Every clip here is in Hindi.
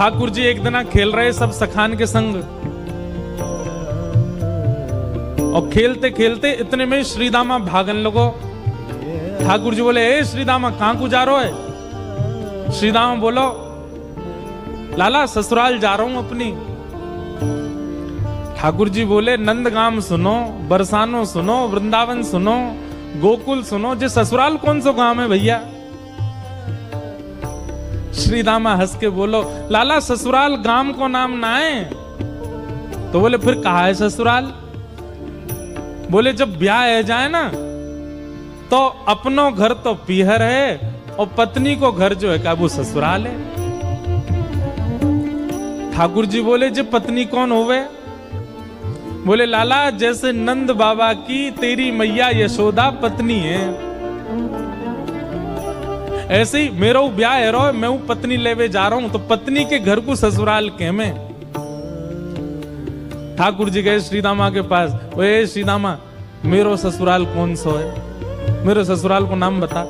ठाकुर जी एक दिन खेल रहे सब सखान के संग, और खेलते खेलते इतने में श्रीदामा भागन लगो। ठाकुर जी बोले, ए श्रीदामा कहां को जा रहे है? श्रीदामा बोलो, लाला ससुराल जा रहा हूं अपनी। ठाकुर जी बोले, नंदगाम सुनो, बरसानो सुनो, वृंदावन सुनो, गोकुल सुनो, जे ससुराल कौन सा गांव है भैया? श्रीदामा हंस के बोलो, लाला ससुराल गांव को नाम ना है। तो बोले, फिर कहा है ससुराल? बोले, जब ब्याह है जाए ना तो अपनो घर तो पीहर है और पत्नी को घर जो है का वो ससुराल है। ठाकुर जी बोले, जे पत्नी कौन होवे? बोले, लाला जैसे नंद बाबा की तेरी मैया यशोदा पत्नी है, ऐसे ही मेरा ब्याह है रो, मैं पत्नी लेवे जा रहा हूं, तो पत्नी के घर को ससुराल के में। ठाकुर जी गए श्रीदामा के पास, ओए श्रीदामा मेरो ससुराल कौन सा है? मेरे ससुराल को नाम बता।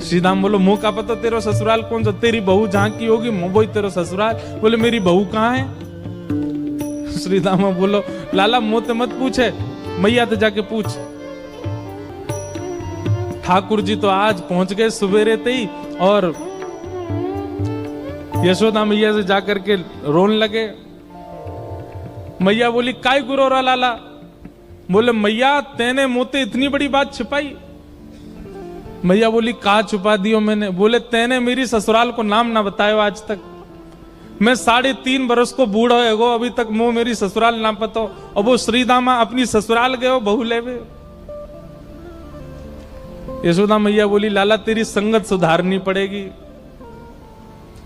श्रीदाम बोलो, मुंह का पता तेरा ससुराल कौन सा? तेरी बहू जहां की होगी वो तेरा ससुराल। बोले, मेरी बहू कहां है? श्रीदामा बोलो, लाला मुंह ते मत पूछे, मैया ते जाके पूछ। ठाकुर जी तो आज पहुंच गए सुबेरे ते ही, और यशोदा मैया से जाकर के रोने लगे। मैया बोली, काय गुरो रा लाला? बोले, मैया तेने मुझे इतनी बड़ी बात छिपाई। मैया बोली, कहा छुपा दियो मैंने? बोले, तेने मेरी ससुराल को नाम ना बतायो आज तक। मैं 3.5 बरस को बूढ़ा है अभी तक मो मेरी ससुराल ना पतो, और वो श्रीदामा अपनी ससुराल गए बहू लेवे। यशोदा मैया बोली, लाला तेरी संगत सुधारनी पड़ेगी,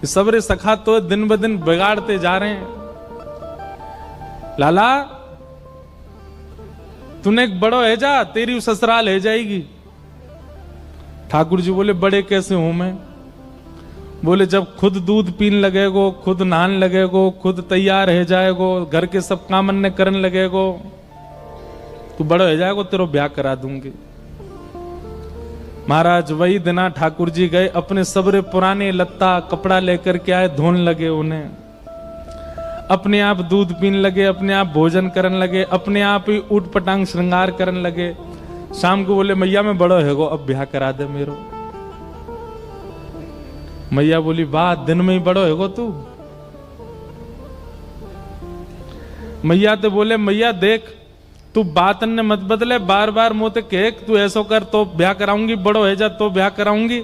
सबरे सखा तो दिन ब दिन बिगाड़ते जा रहे हैं। लाला तूने एक बड़ो है जा, तेरी ससुराल है जाएगी। ठाकुर जी बोले, बड़े कैसे हूं मैं? बोले, जब खुद दूध पीन लगेगो, खुद नहान लगेगो, खुद तैयार है जाएगो, घर के सब काम अन्य करने लगेगो, तू बड़ो है जाएगो, तेरो ब्याह करा दूंगी। महाराज वही दिना ठाकुर जी गए, अपने सबरे पुराने लत्ता कपड़ा लेकर के आए, धोने लगे उन्हें, अपने आप दूध पीने लगे, अपने आप भोजन करने लगे, अपने आप ही ऊट पटांग श्रृंगार करने लगे। शाम को बोले, मैया मैं बड़ो है गो, अब ब्याह करा दे मेरो। मैया बोली, वाह दिन में ही बड़ो है गो तू। मैया तो बोले, मैया देख तू बात ने मत बदले, बार बार मोते कह तू ऐसो कर तो ब्याह कराऊंगी, बड़ो है जा तो ब्याह कराऊंगी।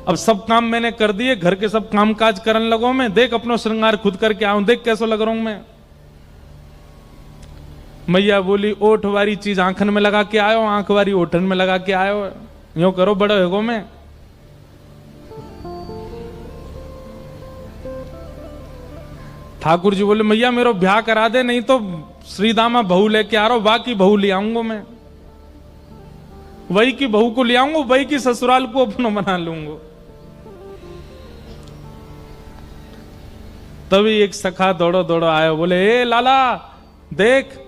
अब सब काम मैंने कर दिए, घर के सब काम काज करने लगो मैं, देख अपना श्रृंगार खुद करके आऊं, देख कैसो लग रहा हूं मैं। मैया बोली, ओठ वारी चीज आंखन में लगा के आयो, आंख वारी ओठन में लगा के आयो, यूं करो बड़ो है गो मैं। ठाकुर जी बोले, मैया मेरो ब्याह करा दे, नहीं तो श्रीदामा बहू लेके आ रहा हूं, बाकी बहू ले आऊंगा मैं, वही की बहू को ले आऊंगा, वही की ससुराल को अपना बना लूंगा। तभी एक सखा दौड़ो दौड़ो आयो, बोले, ए लाला देख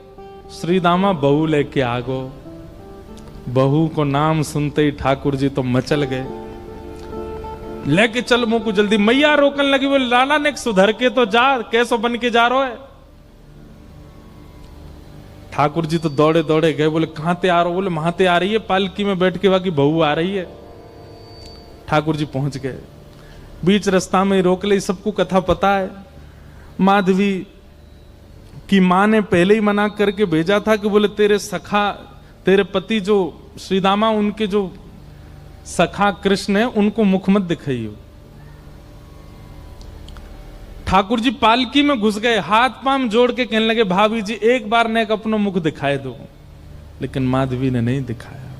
श्रीदामा बहू लेके आ गो। बहू को नाम सुनते ही ठाकुर जी तो मचल गए, लेके चल मुंह को जल्दी। मैया रोकने लगी, बोले, लाला ने सुधर के तो जा, कैसो बन के जा रहा है? ठाकुर जी तो दौड़े दौड़े गए, बोले, कहां ते आ रहे हो? बोले, वहां ते आ रही है, पालकी में बैठ के बाकी बहू आ रही है। ठाकुर जी पहुंच गए, बीच रास्ता में रोक ले, सबको कथा पता है। माधवी की मां ने पहले ही मना करके भेजा था कि बोले, तेरे सखा, तेरे पति जो श्रीदामा, उनके जो सखा कृष्ण है, उनको मुख मत दिखाइयो। ठाकुर जी पालकी में घुस गए, हाथ पांव जोड़ के कहने लगे, भाभी जी एक बार ने अपना मुख दिखाए दो, लेकिन माधवी ने नहीं दिखाया।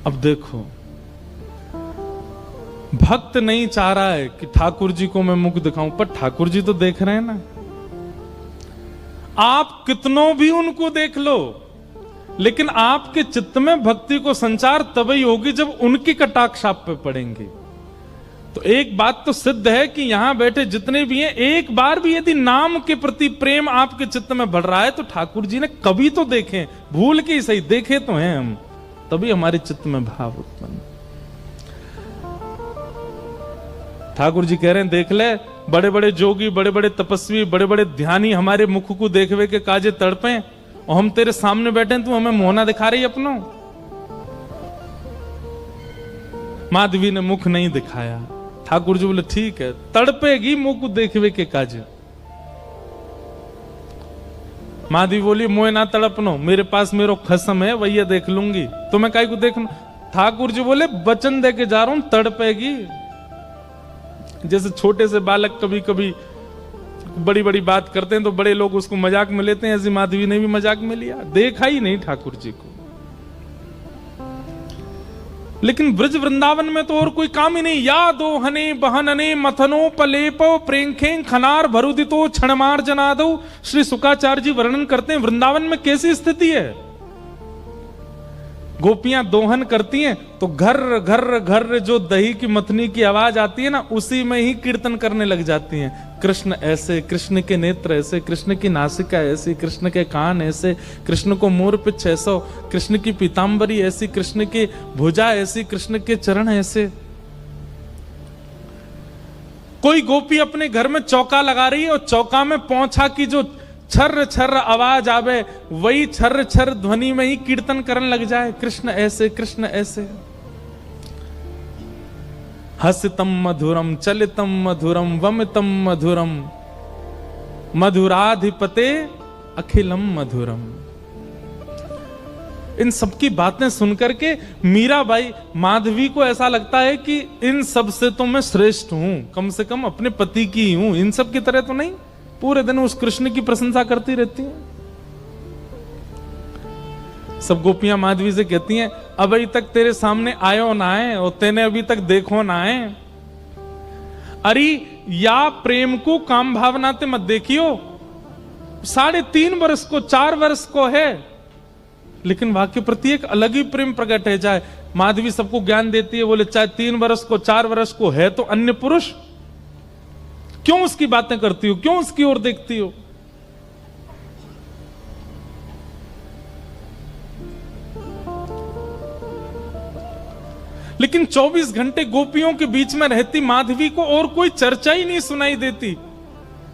अब देखो, भक्त नहीं चाह रहा है कि ठाकुर जी को मैं मुख दिखाऊं, पर ठाकुर जी तो देख रहे हैं ना। आप कितनों भी उनको देख लो, लेकिन आपके चित्त में भक्ति को संचार तभी होगी जब उनकी कटाक्ष आप पे पड़ेंगे। तो एक बात तो सिद्ध है कि यहां बैठे जितने भी हैं, एक बार भी यदि नाम के प्रति प्रेम आपके चित्त में बढ़ रहा है तो ठाकुर जी ने कभी तो देखे, भूल के ही सही देखे तो हैं हम, तभी हमारे चित्त में भाव उत्पन्न। ठाकुर जी कह रहे हैं देख ले, बड़े बड़े जोगी, बड़े बड़े तपस्वी, बड़े बड़े ध्यानी हमारे मुख को देखवे के काजे तड़पे, और हम तेरे सामने बैठे हैं, तू हमें मोहना दिखा रही अपनो। माधवी ने मुख नहीं दिखाया। ठाकुर जी बोले ठीक है, तड़पेगी मुख को देखवे के काजे। माधवी बोली मोए ना तड़पनो, मेरे पास मेरो खसम है, वही देख लूंगी, तुम्हें काहे को देखना। ठाकुर जी बोले वचन दे के जा रहा हूं, तड़पेगी। जैसे छोटे से बालक कभी कभी बड़ी बड़ी बात करते हैं तो बड़े लोग उसको मजाक में लेते हैं, ऐसी माधवी ने भी मजाक में लिया, देखा ही नहीं ठाकुर जी को। लेकिन ब्रज वृंदावन में तो और कोई काम ही नहीं। या दो हने बहनने मथनो पलेपो प्रेंखे खनार भरुदितो क्षणमार जनादो। श्री शुकाचार्य जी वर्णन करते हैं वृंदावन में कैसी स्थिति है। गोपियां दोहन करती हैं तो घर घर घर जो दही की मथनी की आवाज आती है ना, उसी में ही कीर्तन करने लग जाती हैं। कृष्ण ऐसे, कृष्ण के नेत्र ऐसे, कृष्ण की नासिका ऐसी, कृष्ण के कान ऐसे, कृष्ण को मोर पिछ ऐसा, कृष्ण की पीतांबरी ऐसी, कृष्ण की भुजा ऐसी, कृष्ण के चरण ऐसे। कोई गोपी अपने घर में चौका लगा रही है और चौका में पौंछा की जो छर्र छर्र आवाज आवे, वही छर्र छर्र ध्वनि में ही कीर्तन करने लग जाए, कृष्ण ऐसे, कृष्ण ऐसे। हसितम मधुरम चलितम मधुरम वमितम मधुरम मधुराधिपते अखिलम मधुरम। इन सबकी बातें सुनकर के मीराबाई, माधवी को ऐसा लगता है कि इन सब से तो मैं श्रेष्ठ हूं, कम से कम अपने पति की हूं, इन सब की तरह तो नहीं। पूरे दिन उस कृष्ण की प्रशंसा करती रहती हैं। सब गोपियां माधवी से कहती हैं अभी तक तेरे सामने आयो ना आए और तेने अभी तक देखो ना आए। अरे या प्रेम को काम भावना ते मत देखियो, 3.5 वर्ष को 4 वर्ष को है, लेकिन वाक्य प्रति एक अलग ही प्रेम प्रकट है। चाहे माधवी सबको ज्ञान देती है, बोले चाहे 3 वर्ष को 4 वर्ष को है तो अन्य पुरुष, क्यों उसकी बातें करती हो, क्यों उसकी ओर देखती हो। लेकिन 24 घंटे गोपियों के बीच में रहती माधवी को और कोई चर्चा ही नहीं सुनाई देती।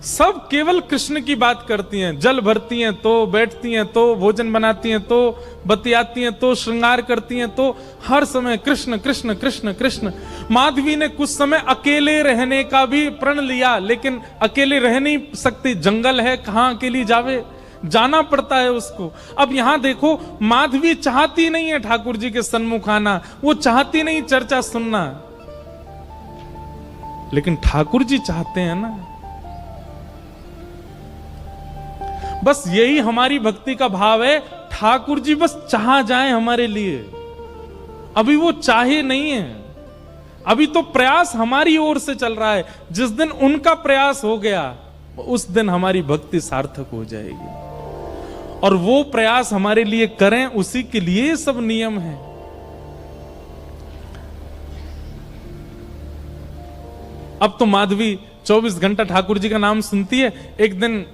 सब केवल कृष्ण की बात करती हैं, जल भरती हैं तो बैठती हैं तो भोजन बनाती हैं तो बतियाती हैं तो श्रृंगार करती हैं, तो हर समय कृष्ण कृष्ण कृष्ण कृष्ण। माधवी ने कुछ समय अकेले रहने का भी प्रण लिया, लेकिन अकेले रह नहीं सकती, जंगल है, कहां अकेली जावे, जाना पड़ता है उसको। अब यहां देखो, माधवी चाहती नहीं है ठाकुर जी के सन्मुख आना, वो चाहती नहीं चर्चा सुनना, लेकिन ठाकुर जी चाहते हैं ना। बस यही हमारी भक्ति का भाव है, ठाकुर जी बस चाह जाए हमारे लिए। अभी वो चाहे नहीं है, अभी तो प्रयास हमारी ओर से चल रहा है। जिस दिन उनका प्रयास हो गया, उस दिन हमारी भक्ति सार्थक हो जाएगी। और वो प्रयास हमारे लिए करें, उसी के लिए सब नियम है। अब तो माधवी 24 घंटा ठाकुर जी का नाम सुनती है। एक दिन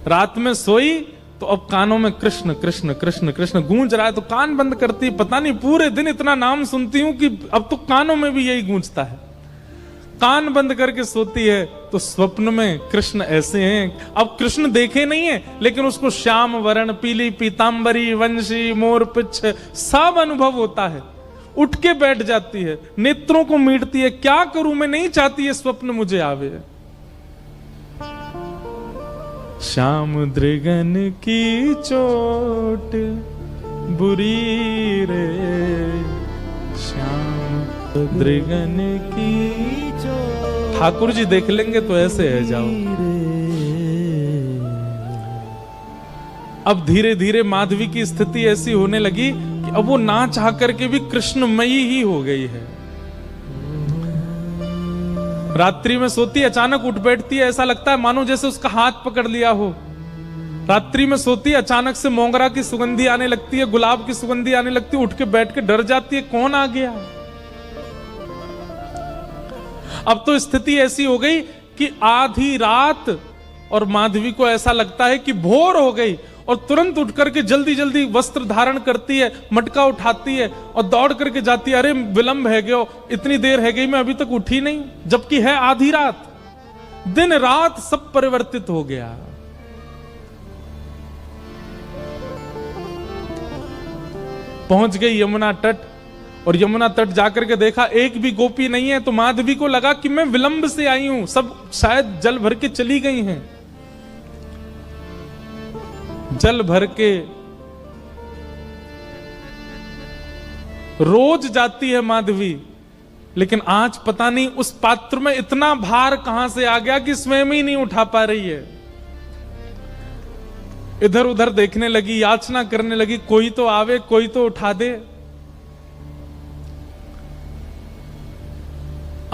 रात में सोई तो अब कानों में कृष्ण कृष्ण कृष्ण कृष्ण गूंज रहा है, तो कान बंद करती, पता नहीं पूरे दिन इतना नाम सुनती हूं कि अब तो कानों में भी यही गूंजता है। कान बंद करके सोती है तो स्वप्न में कृष्ण ऐसे हैं। अब कृष्ण देखे नहीं है, लेकिन उसको श्याम वर्ण, पीली पीतांबरी, वंशी, मोर पिछ सब अनुभव होता है। उठ के बैठ जाती है, नेत्रों को मीटती है, क्या करूं मैं, नहीं चाहती है स्वप्न मुझे आवे। श्याम दृगन की चोट बुरी रे, श्याम दृगन की चोट। ठाकुर जी देख लेंगे तो ऐसे है जाओ। अब धीरे धीरे माधवी की स्थिति ऐसी होने लगी कि अब वो ना चाह करके भी कृष्णमयी ही हो गई है। रात्रि में सोती, अचानक उठ बैठती है, ऐसा लगता है मानो जैसे उसका हाथ पकड़ लिया हो। रात्रि में सोती, अचानक से मोगरा की सुगंधी आने लगती है, गुलाब की सुगंधी आने लगती है, उठ के बैठ के डर जाती है, कौन आ गया। अब तो स्थिति ऐसी हो गई कि आधी रात और माधवी को ऐसा लगता है कि भोर हो गई, और तुरंत उठ करके जल्दी जल्दी वस्त्र धारण करती है, मटका उठाती है और दौड़ करके जाती है। अरे विलंब है गयो, इतनी देर है गई, मैं अभी तक उठी नहीं, जबकि है आधी रात। दिन रात सब परिवर्तित हो गया। पहुंच गई यमुना तट, और यमुना तट जाकर के देखा एक भी गोपी नहीं है। तो माधवी को लगा कि मैं विलंब से आई हूं, सब शायद जल भर के चली गई हैं। जल भर के रोज जाती है माधवी, लेकिन आज पता नहीं उस पात्र में इतना भार कहां से आ गया कि स्वयं ही नहीं उठा पा रही है। इधर उधर देखने लगी, याचना करने लगी, कोई तो आवे, कोई तो उठा दे।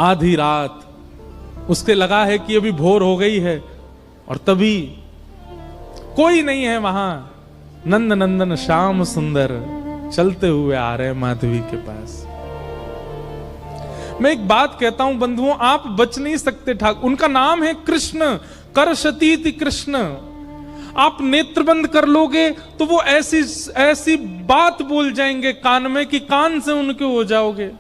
आधी रात उसके लगा है कि अभी भोर हो गई है, और तभी कोई नहीं है वहां। नंद नंदन श्याम सुंदर चलते हुए आ रहे हैं माधवी के पास। मैं एक बात कहता हूं बंधुओं, आप बच नहीं सकते ठाकुर। उनका नाम है कृष्ण, करशतीति कृष्ण। आप नेत्र बंद कर लोगे तो वो ऐसी बात बोल जाएंगे कान में कि कान से उनके हो जाओगे।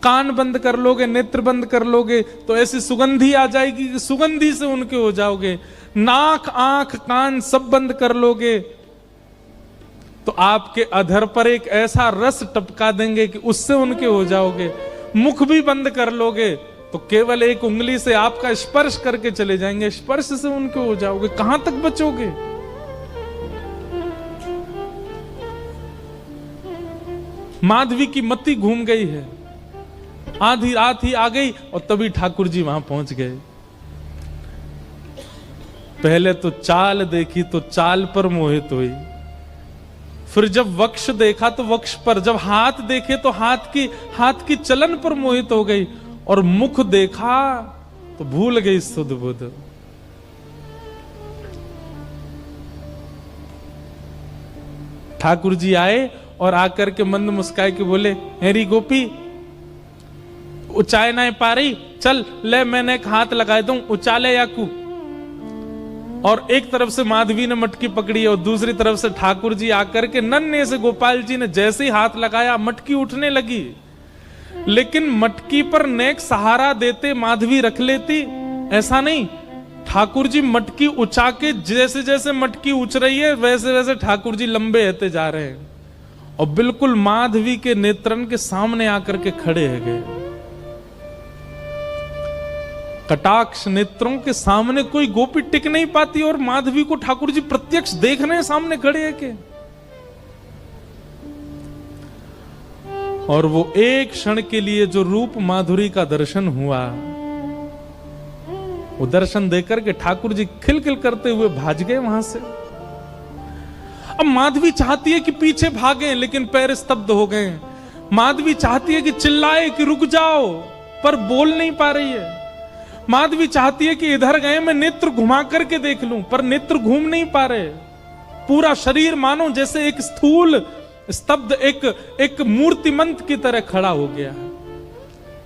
कान बंद कर लोगे, नेत्र बंद कर लोगे तो ऐसी सुगंधी आ जाएगी कि सुगंधी से उनके हो जाओगे। नाक, आंख, कान सब बंद कर लोगे तो आपके अधर पर एक ऐसा रस टपका देंगे कि उससे उनके हो जाओगे। मुख भी बंद कर लोगे तो केवल एक उंगली से आपका स्पर्श करके चले जाएंगे, स्पर्श से उनके हो जाओगे। कहां तक बचोगे? माधवी की मति घूम गई है। आधी रात ही आ गई और तभी ठाकुर जी वहां पहुंच गए। पहले तो चाल देखी तो चाल पर मोहित हुई, फिर जब वक्ष देखा तो वक्ष पर, जब हाथ देखे तो हाथ की चलन पर मोहित हो गई, और मुख देखा तो भूल गई सुध बुध। ठाकुर जी आए और आकर के मंद मुस्काए के बोले, हेरी गोपी उचाए ना पा रही, चल ले मैंने एक हाथ लगाए दूं, उचाले याकू। और एक तरफ से माधवी ने मटकी पकड़ी और दूसरी तरफ से ठाकुर जी आकर के नन्हे से गोपाल जी ने जैसे ही हाथ लगाया मटकी उठने लगी। लेकिन मटकी पर नेक सहारा देते माधवी रख लेती, ऐसा नहीं। ठाकुर जी मटकी उछा के जैसे जैसे मटकी उछ रही है वैसे वैसे ठाकुर जी लंबे होते जा रहे हैं, और बिल्कुल माधवी के नेत्रन के सामने आकर के खड़े है गए। कटाक्ष नेत्रों के सामने कोई गोपी टिक नहीं पाती, और माधवी को ठाकुर जी प्रत्यक्ष देख रहे हैं, सामने खड़े है के। और वो एक क्षण के लिए जो रूप माधुरी का दर्शन हुआ, वो दर्शन देकर के ठाकुर जी खिलखिल करते हुए भाग गए वहां से। अब माधवी चाहती है कि पीछे भागें, लेकिन पैर स्तब्ध हो गए। माधवी चाहती है कि चिल्लाए कि रुक जाओ, पर बोल नहीं पा रही है। माधवी चाहती है कि इधर गए मैं नेत्र घुमा करके देख लूं, पर नेत्र घूम नहीं पा रहे। पूरा शरीर मानो जैसे एक स्थूल स्तब्ध एक मूर्तिमंत की तरह खड़ा हो गया।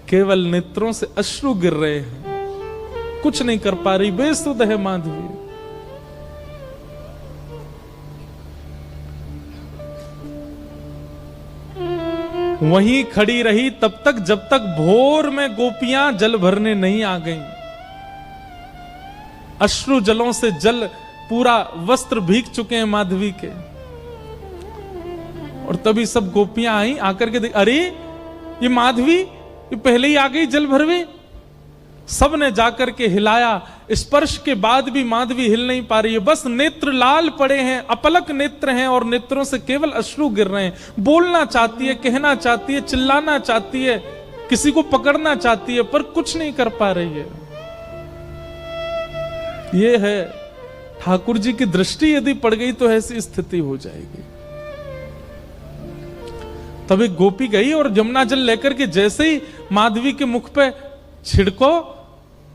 केवल नेत्रों से अश्रु गिर रहे हैं, कुछ नहीं कर पा रही, बेसुध है माधवी। वहीं खड़ी रही तब तक जब तक भोर में गोपियां जल भरने नहीं आ गईं। अश्रु जलों से जल पूरा वस्त्र भीग चुके हैं माधवी के। और तभी सब गोपियां आई, आकर के देख, अरे ये माधवी ये पहले ही आ गई जल भरवे। सब ने जाकर के हिलाया, स्पर्श के बाद भी माधवी हिल नहीं पा रही है। बस नेत्र लाल पड़े हैं, अपलक नेत्र हैं, और नेत्रों से केवल अश्रु गिर रहे हैं। बोलना चाहती है, कहना चाहती है, चिल्लाना चाहती है, किसी को पकड़ना चाहती है, पर कुछ नहीं कर पा रही है। ये है ठाकुर जी की दृष्टि यदि पड़ गई तो ऐसी स्थिति हो जाएगी। तब एक गोपी गई और यमुना जल लेकर के जैसे ही माधवी के मुख पे छिड़को,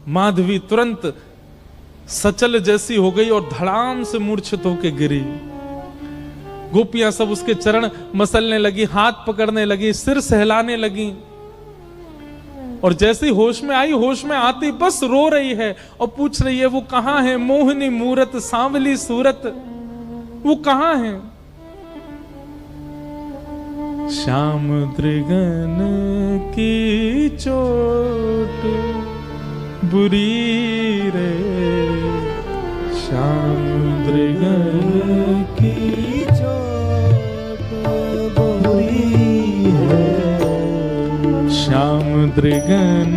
माधवी तुरंत सचल जैसी हो गई और धड़ाम से मूर्छित होकर गिरी। गोपियां सब उसके चरण मसलने लगी, हाथ पकड़ने लगी, सिर सहलाने लगी। और जैसे ही होश में आई, होश में आती बस रो रही है और पूछ रही है वो कहां है, मोहिनी मूरत सांवली सूरत, वो कहाँ है? श्याम दृगन की चोट बुरी रे, श्याम दृगन की चोट बुरी है, श्याम दृगन